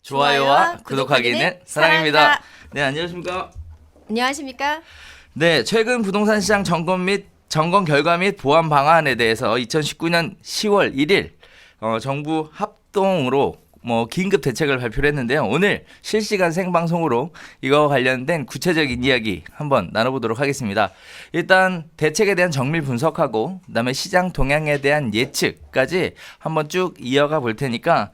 좋아요와 구독하기는 사랑입니다. 네, 안녕하십니까? 안녕하십니까? 네, 최근 부동산 시장 점검 결과 및 보완 방안에 대해서 2019년 10월 1일 정부 합동으로 긴급 대책을 발표를 했는데요. 오늘 실시간 생방송으로 이거 관련된 구체적인 이야기 한번 나눠보도록 하겠습니다. 일단 대책에 대한 정밀 분석하고 그다음에 시장 동향에 대한 예측까지 한번 쭉 이어가 볼 테니까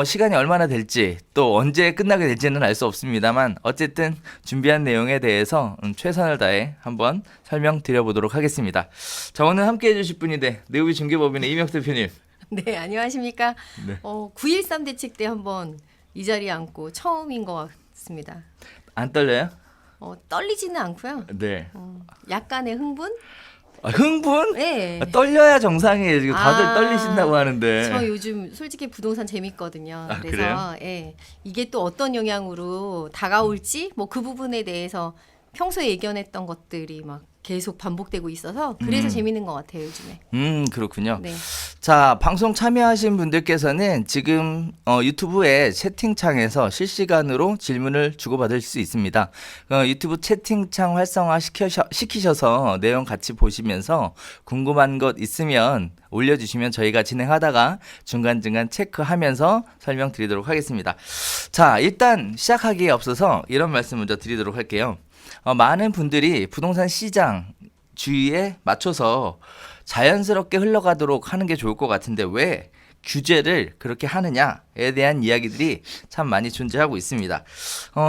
시간이 얼마나 될지 또 언제 끝나게 될지는 알 수 없습니다만 어쨌든 준비한 내용에 대해서 최선을 다해 한번 설명드려보도록 하겠습니다. 자, 오늘 함께해 주실 분인데 네오비 중개법인의 이명수 대표님. 네, 안녕하십니까? 네. 9.13 대책 때 한번 이 자리에 앉고 처음인 것 같습니다. 안 떨려요? 떨리지는 않고요. 네. 약간의 흥분? 흥분? 네. 떨려야 정상이에요. 지금 다들 떨리신다고 하는데. 저 요즘 솔직히 부동산 재밌거든요. 그래서 그래요? 예, 이게 또 어떤 영향으로 다가올지 그 부분에 대해서 평소에 예견했던 것들이 막 계속 반복되고 있어서 그래서 재밌는 것 같아요, 요즘에. 그렇군요. 네. 자, 방송 참여하신 분들께서는 지금 유튜브의 채팅창에서 실시간으로 질문을 주고받을 수 있습니다. 유튜브 채팅창 활성화 시키셔서 내용 같이 보시면서 궁금한 것 있으면 올려주시면 저희가 진행하다가 중간중간 체크하면서 설명드리도록 하겠습니다. 자, 일단 시작하기에 앞서서 이런 말씀 먼저 드리도록 할게요. 많은 분들이 부동산 시장 주의에 맞춰서 자연스럽게 흘러가도록 하는 게 좋을 것 같은데 왜 규제를 그렇게 하느냐에 대한 이야기들이 참 많이 존재하고 있습니다.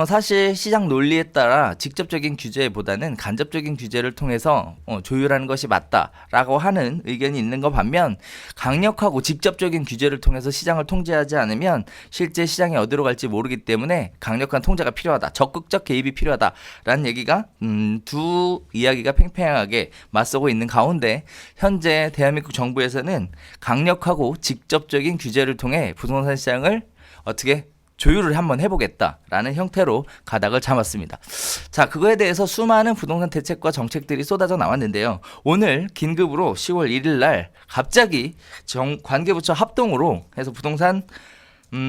사실 시장 논리에 따라 직접적인 규제보다는 간접적인 규제를 통해서 조율하는 것이 맞다라고 하는 의견이 있는 것 반면 강력하고 직접적인 규제를 통해서 시장을 통제하지 않으면 실제 시장이 어디로 갈지 모르기 때문에 강력한 통제가 필요하다. 적극적 개입이 필요하다라는 얘기가 두 이야기가 팽팽하게 맞서고 있는 가운데 현재 대한민국 정부에서는 강력하고 직접적인 규제를 통해 부동산 시장을 어떻게 조율을 한번 해보겠다라는 형태로 가닥을 잡았습니다. 자, 그거에 대해서 수많은 부동산 대책과 정책들이 쏟아져 나왔는데요. 오늘 긴급으로 10월 1일 날 갑자기 관계부처 합동으로 해서 부동산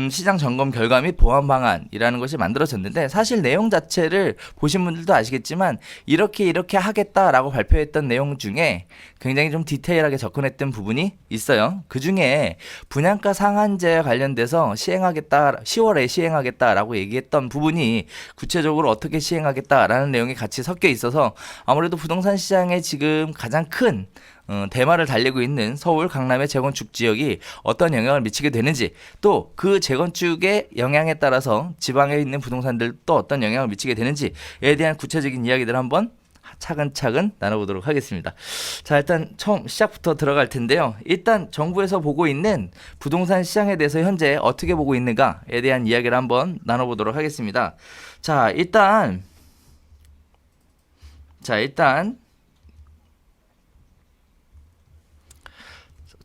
시장 점검 결과 및 보완 방안이라는 것이 만들어졌는데 사실 내용 자체를 보신 분들도 아시겠지만 이렇게 하겠다라고 발표했던 내용 중에 굉장히 좀 디테일하게 접근했던 부분이 있어요. 그 중에 분양가 상한제에 관련돼서 10월에 시행하겠다라고 얘기했던 부분이 구체적으로 어떻게 시행하겠다라는 내용이 같이 섞여 있어서 아무래도 부동산 시장에 지금 가장 큰 대마를 달리고 있는 서울 강남의 재건축 지역이 어떤 영향을 미치게 되는지 또 그 재건축의 영향에 따라서 지방에 있는 부동산들도 어떤 영향을 미치게 되는지에 대한 구체적인 이야기들을 한번 차근차근 나눠보도록 하겠습니다. 자, 일단 처음 시작부터 들어갈 텐데요. 일단 정부에서 보고 있는 부동산 시장에 대해서 현재 어떻게 보고 있는가에 대한 이야기를 한번 나눠보도록 하겠습니다. 자, 일단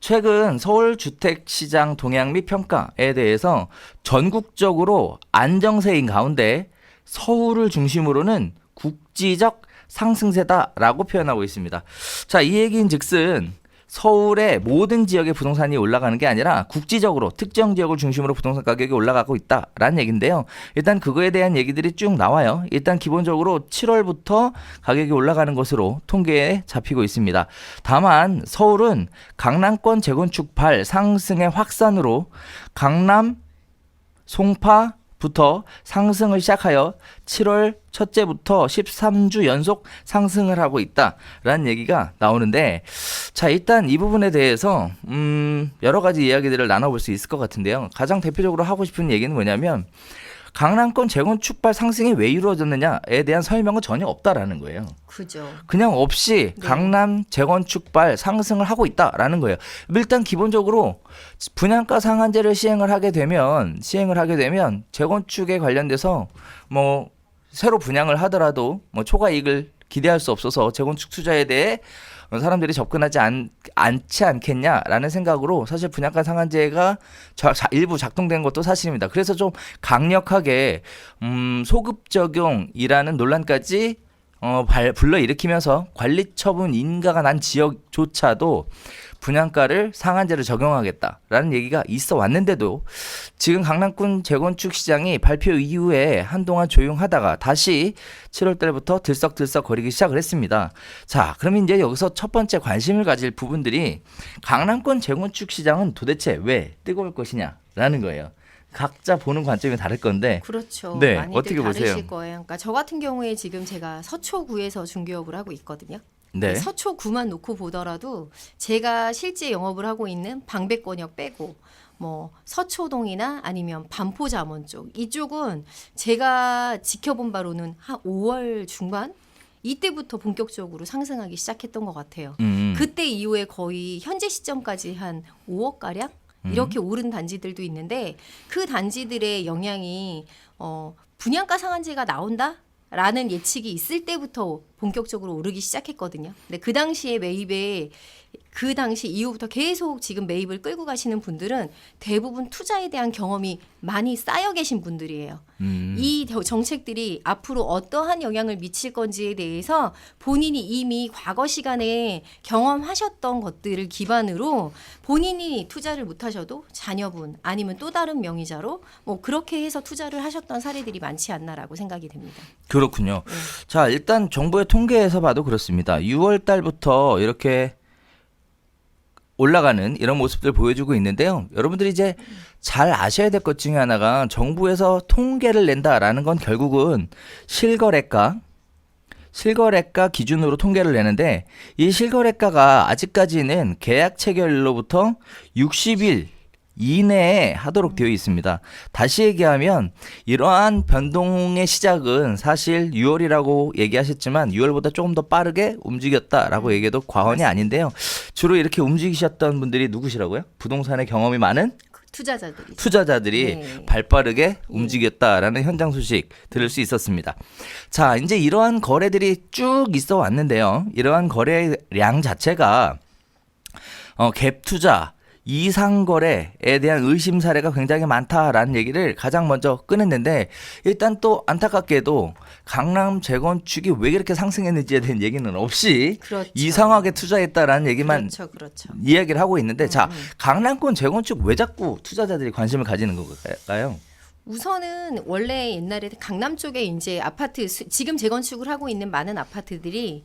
최근 서울 주택시장 동향 및 평가에 대해서 전국적으로 안정세인 가운데 서울을 중심으로는 국지적 상승세다라고 표현하고 있습니다. 자, 이 얘기인 즉슨 서울의 모든 지역의 부동산이 올라가는 게 아니라 국지적으로 특정 지역을 중심으로 부동산 가격이 올라가고 있다라는 얘기인데요. 일단 그거에 대한 얘기들이 쭉 나와요. 일단 기본적으로 7월부터 가격이 올라가는 것으로 통계에 잡히고 있습니다. 다만 서울은 강남권 재건축발 상승의 확산으로 강남, 송파, 부터 상승을 시작하여 7월 첫째부터 13주 연속 상승을 하고 있다라는 얘기가 나오는데 자, 일단 이 부분에 대해서 여러 가지 이야기들을 나눠볼 수 있을 것 같은데요. 가장 대표적으로 하고 싶은 얘기는 뭐냐면 강남권 재건축발 상승이 왜 이루어졌느냐에 대한 설명은 전혀 없다라는 거예요. 그죠. 그냥 없이 네. 강남 재건축발 상승을 하고 있다라는 거예요. 일단 기본적으로 분양가 상한제를 시행을 하게 되면 재건축에 관련돼서 새로 분양을 하더라도 초과 이익을 기대할 수 없어서 재건축 투자에 대해 사람들이 접근하지 않지 않겠냐라는 생각으로 사실 분양가 상한제가 일부 작동된 것도 사실입니다. 그래서 좀 강력하게 소급 적용이라는 논란까지 불러일으키면서 관리 처분 인가가 난 지역조차도 분양가를 상한제로 적용하겠다라는 얘기가 있어 왔는데도 지금 강남권 재건축 시장이 발표 이후에 한동안 조용하다가 다시 7월 달부터 들썩들썩 거리기 시작을 했습니다. 자, 그럼 이제 여기서 첫 번째 관심을 가질 부분들이 강남권 재건축 시장은 도대체 왜 뜨거울 것이냐라는 거예요. 각자 보는 관점이 다를 건데. 그렇죠. 네, 많이들 어떻게 다르실 보세요? 거예요. 그러니까 저 같은 경우에 지금 제가 서초구에서 중개업을 하고 있거든요. 네. 서초구만 놓고 보더라도 제가 실제 영업을 하고 있는 방배권역 빼고 뭐 서초동이나 아니면 반포자원 쪽 이쪽은 제가 지켜본 바로는 한 5월 중반 이때부터 본격적으로 상승하기 시작했던 것 같아요. 그때 이후에 거의 현재 시점까지 한 5억 가량 이렇게 오른 단지들도 있는데 그 단지들의 영향이 분양가 상한제가 나온다? 라는 예측이 있을 때부터 본격적으로 오르기 시작했거든요. 근데 그 당시에 매입에 그 당시 이후부터 계속 지금 매입을 끌고 가시는 분들은 대부분 투자에 대한 경험이 많이 쌓여 계신 분들이에요. 이 정책들이 앞으로 어떠한 영향을 미칠 건지에 대해서 본인이 이미 과거 시간에 경험하셨던 것들을 기반으로 본인이 투자를 못 하셔도 자녀분 아니면 또 다른 명의자로 뭐 그렇게 해서 투자를 하셨던 사례들이 많지 않나라고 생각이 됩니다. 그렇군요. 자, 일단 정부의 통계에서 봐도 그렇습니다. 6월 달부터 이렇게 올라가는 이런 모습들 보여주고 있는데요. 여러분들이 이제 잘 아셔야 될 것 중에 하나가 정부에서 통계를 낸다라는 건 결국은 실거래가 기준으로 통계를 내는데 이 실거래가가 아직까지는 계약 체결일로부터 60일 이내에 하도록 되어 있습니다. 다시 얘기하면 이러한 변동의 시작은 사실 6월이라고 얘기하셨지만 6월보다 조금 더 빠르게 움직였다라고 얘기해도 과언이 아닌데요. 주로 이렇게 움직이셨던 분들이 누구시라고요? 부동산에 경험이 많은 투자자들이 네. 발빠르게 움직였다라는 현장 소식 들을 수 있었습니다. 자, 이제 이러한 거래들이 쭉 있어 왔는데요. 이러한 거래량 자체가 갭 투자 이상 거래에 대한 의심 사례가 굉장히 많다라는 얘기를 가장 먼저 꺼냈는데 일단 또 안타깝게도 강남 재건축이 왜 그렇게 상승했는지에 대한 얘기는 없이 그렇죠. 이상하게 투자했다라는 얘기만 그렇죠. 이야기를 하고 있는데 자, 강남권 재건축 왜 자꾸 투자자들이 관심을 가지는 걸까요? 우선은 원래 옛날에 강남 쪽에 이제 아파트 지금 재건축을 하고 있는 많은 아파트들이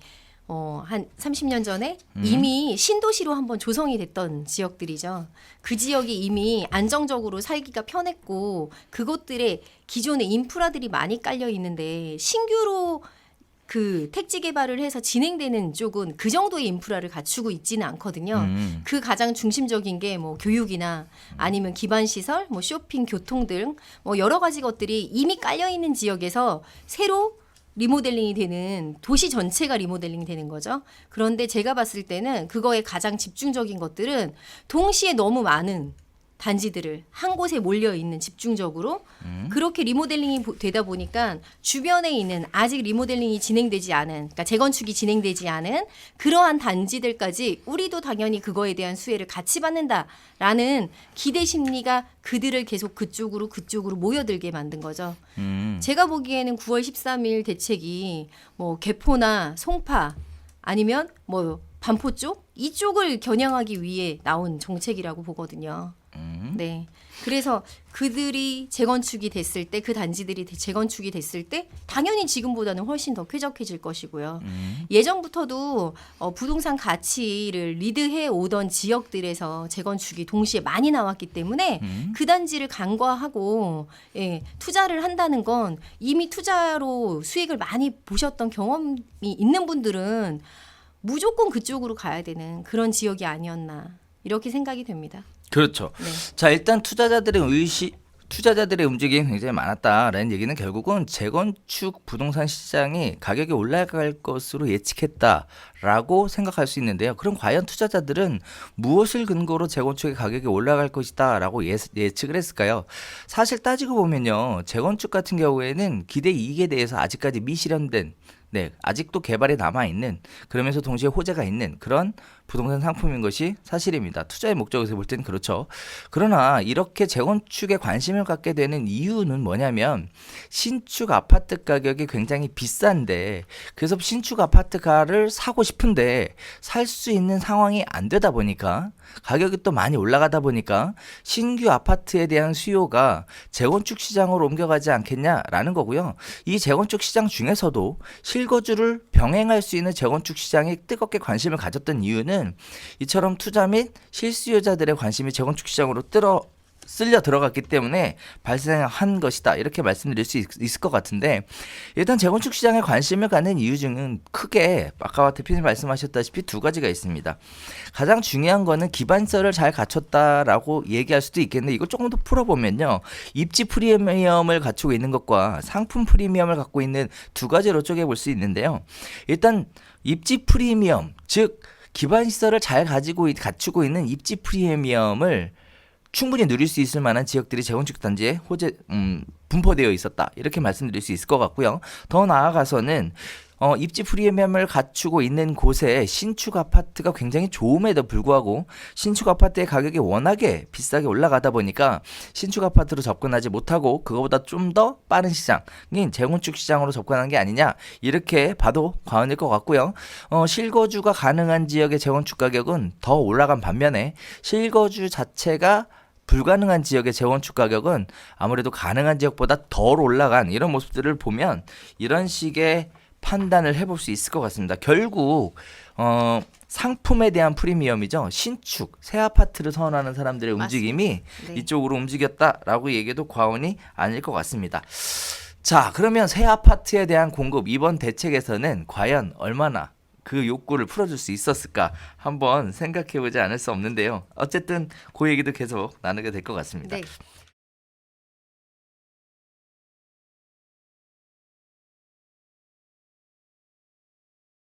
한 30년 전에 이미 신도시로 한번 조성이 됐던 지역들이죠. 그 지역이 이미 안정적으로 살기가 편했고 그곳들에 기존의 인프라들이 많이 깔려 있는데 신규로 그 택지 개발을 해서 진행되는 쪽은 그 정도의 인프라를 갖추고 있지는 않거든요. 그 가장 중심적인 게 뭐 교육이나 아니면 기반 시설, 뭐 쇼핑, 교통 등 뭐 여러 가지 것들이 이미 깔려 있는 지역에서 새로 리모델링이 되는 도시 전체가 리모델링이 되는 거죠. 그런데 제가 봤을 때는 그거에 가장 집중적인 것들은 동시에 너무 많은 단지들을 한 곳에 몰려 있는 집중적으로 그렇게 리모델링이 되다 보니까 주변에 있는 아직 리모델링이 진행되지 않은 그러니까 재건축이 진행되지 않은 그러한 단지들까지 우리도 당연히 그거에 대한 수혜를 같이 받는다라는 기대 심리가 그들을 계속 그쪽으로 모여들게 만든 거죠. 제가 보기에는 9월 13일 대책이 뭐 개포나 송파 아니면 뭐 반포 쪽 이쪽을 겨냥하기 위해 나온 정책이라고 보거든요. 네. 그래서 그들이 재건축이 됐을 때 그 단지들이 재건축이 됐을 때 당연히 지금보다는 훨씬 더 쾌적해질 것이고요. 예전부터도 부동산 가치를 리드해 오던 지역들에서 재건축이 동시에 많이 나왔기 때문에 그 단지를 간과하고 투자를 한다는 건 이미 투자로 수익을 많이 보셨던 경험이 있는 분들은 무조건 그쪽으로 가야 되는 그런 지역이 아니었나 이렇게 생각이 됩니다. 그렇죠. 네. 자, 일단 투자자들의 움직임이 굉장히 많았다라는 얘기는 결국은 재건축 부동산 시장이 가격이 올라갈 것으로 예측했다라고 생각할 수 있는데요. 그럼 과연 투자자들은 무엇을 근거로 재건축의 가격이 올라갈 것이다라고 예측을 했을까요? 사실 따지고 보면요. 재건축 같은 경우에는 기대 이익에 대해서 아직까지 미실현된 아직도 개발에 남아있는 그러면서 동시에 호재가 있는 그런 부동산 상품인 것이 사실입니다. 투자의 목적에서 볼 때는 그렇죠. 그러나 이렇게 재건축에 관심을 갖게 되는 이유는 뭐냐면 신축 아파트 가격이 굉장히 비싼데 그래서 신축 아파트가를 사고 싶은데 살 수 있는 상황이 안 되다 보니까 가격이 또 많이 올라가다 보니까 신규 아파트에 대한 수요가 재건축 시장으로 옮겨가지 않겠냐라는 거고요. 이 재건축 시장 중에서도 실거주를 병행할 수 있는 재건축 시장에 뜨겁게 관심을 가졌던 이유는 이처럼 투자 및 실수요자들의 관심이 재건축 시장으로 쓸려 들어갔기 때문에 발생한 것이다. 이렇게 말씀드릴 수 있을 것 같은데 일단 재건축 시장에 관심을 갖는 이유 중은 크게 아까 대표님 말씀하셨다시피 두 가지가 있습니다. 가장 중요한 거는 기반시설을 잘 갖췄다라고 얘기할 수도 있겠는데 이걸 조금 더 풀어보면요. 입지 프리미엄을 갖추고 있는 것과 상품 프리미엄을 갖고 있는 두 가지로 쪼개볼 수 있는데요. 일단 입지 프리미엄, 즉 기반시설을 잘 갖추고 있는 입지 프리미엄을 충분히 누릴 수 있을 만한 지역들이 재건축 단지에 분포되어 있었다. 이렇게 말씀드릴 수 있을 것 같고요. 더 나아가서는 입지 프리미엄을 갖추고 있는 곳에 신축 아파트가 굉장히 좋음에도 불구하고 신축 아파트의 가격이 워낙에 비싸게 올라가다 보니까 신축 아파트로 접근하지 못하고 그거보다 좀 더 빠른 시장인 재건축 시장으로 접근한 게 아니냐 이렇게 봐도 과언일 것 같고요. 실거주가 가능한 지역의 재건축 가격은 더 올라간 반면에 실거주 자체가 불가능한 지역의 재건축 가격은 아무래도 가능한 지역보다 덜 올라간 이런 모습들을 보면 이런 식의 판단을 해볼 수 있을 것 같습니다. 결국 상품에 대한 프리미엄이죠. 신축, 새 아파트를 선호하는 사람들의 움직임이 네. 이쪽으로 움직였다라고 얘기해도 과언이 아닐 것 같습니다. 자, 그러면 새 아파트에 대한 공급 이번 대책에서는 과연 얼마나 그 욕구를 풀어줄 수 있었을까 한번 생각해보지 않을 수 없는데요. 어쨌든 그 얘기도 계속 나누게 될 것 같습니다. 네.